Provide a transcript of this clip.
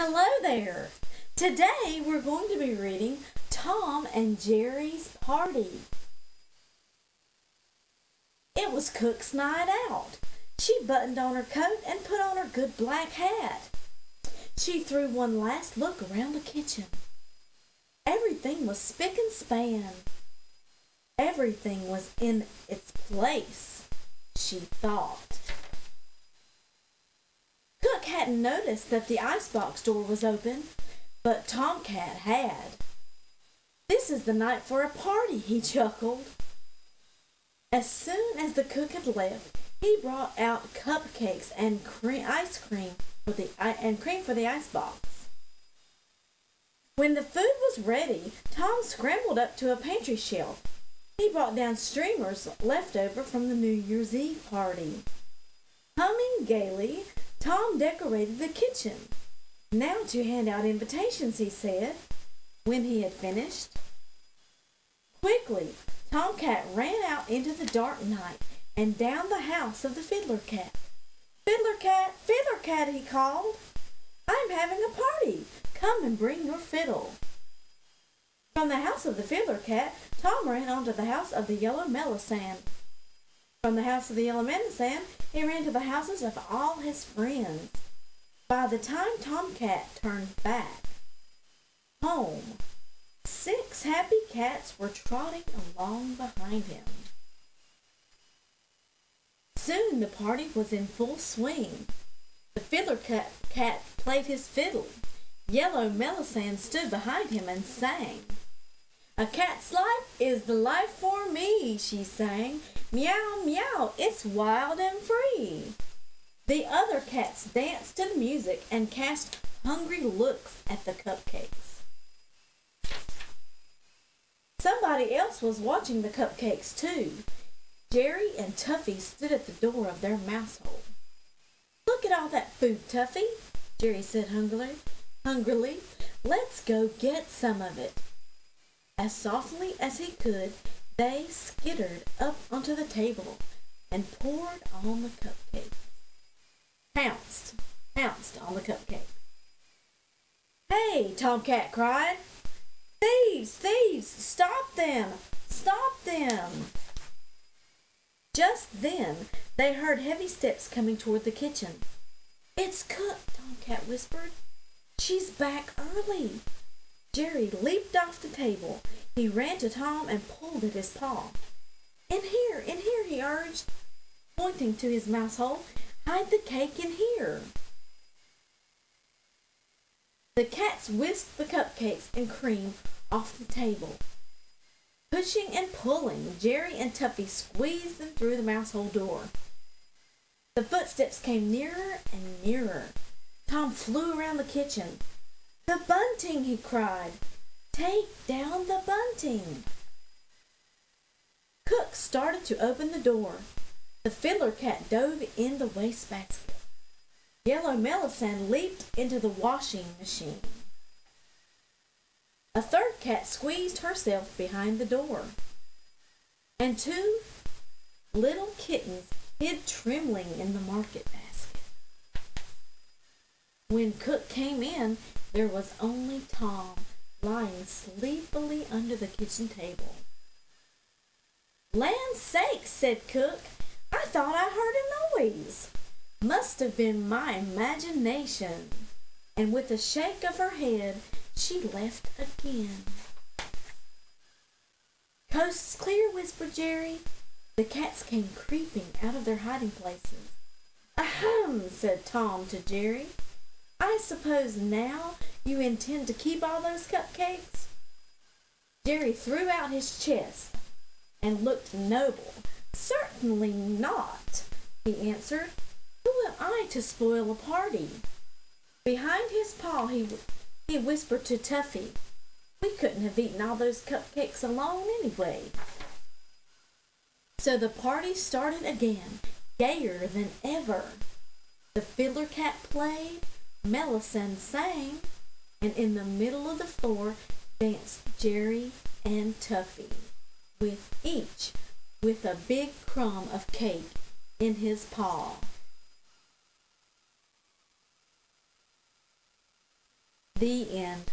Hello there! Today we're going to be reading Tom and Jerry's Party. It was Cook's night out. She buttoned on her coat and put on her good black hat. She threw one last look around the kitchen. Everything was spick and span. Everything was in its place, she thought. Cook hadn't noticed that the icebox door was open, but Tomcat had. "This is the night for a party," he chuckled. As soon as the cook had left, he brought out cupcakes and cream for the icebox. When the food was ready, Tom scrambled up to a pantry shelf. He brought down streamers left over from the New Year's Eve party. Humming gaily, Tom decorated the kitchen. "Now to hand out invitations," he said, when he had finished. Quickly, Tomcat ran out into the dark night and down the house of the Fiddler Cat. "Fiddler Cat, Fiddler Cat," he called, "I'm having a party. Come and bring your fiddle." From the house of the Fiddler Cat, Tom ran on to the house of the Yellow Melisande. From the house of the Yellow Melisande, he ran to the houses of all his friends. By the time Tomcat turned back home, 6 happy cats were trotting along behind him. Soon the party was in full swing. The Fiddler Cat played his fiddle. Yellow Melisande stood behind him and sang. "A cat's life is the life for me," she sang. "Meow, meow, it's wild and free." The other cats danced to the music and cast hungry looks at the cupcakes. Somebody else was watching the cupcakes too. Jerry and Tuffy stood at the door of their mouse hole. "Look at all that food, Tuffy," Jerry said hungrily. "Let's go get some of it." As softly as he could, they skittered up onto the table and poured on the cupcakes. Pounced on the cupcakes. "Hey!" Tomcat cried. "Thieves! Thieves! Stop them! Stop them!" Just then they heard heavy steps coming toward the kitchen. "It's Cook," Tomcat whispered. "She's back early." Jerry leaped off the table. He ran to Tom and pulled at his paw. In here," he urged, pointing to his mouse hole. "Hide the cake in here." The cats whisked the cupcakes and cream off the table. Pushing and pulling, Jerry and Tuffy squeezed them through the mouse hole door. The footsteps came nearer and nearer. Tom flew around the kitchen. "The bunting!" he cried. "Take down the bunting!" Cook started to open the door. The Fiddler Cat dove in the wastebasket. Yellow Melisande leaped into the washing machine. A third cat squeezed herself behind the door. And 2 little kittens hid trembling in the market basket. When Cook came in, there was only Tom lying sleepily under the kitchen table. "Land's sakes," said Cook. "I thought I heard a noise. Must have been my imagination." And with a shake of her head, she left again. "Coast's clear," whispered Jerry. The cats came creeping out of their hiding places. "Ahem," said Tom to Jerry. "I suppose now you intend to keep all those cupcakes?" Jerry threw out his chest and looked noble. "Certainly not," he answered. "Who am I to spoil a party?" Behind his paw he whispered to Tuffy, "We couldn't have eaten all those cupcakes alone anyway." So the party started again, gayer than ever. The Fiddler Cat played, Melisande sang, and in the middle of the floor danced Jerry and Tuffy, each with a big crumb of cake in his paw. The end.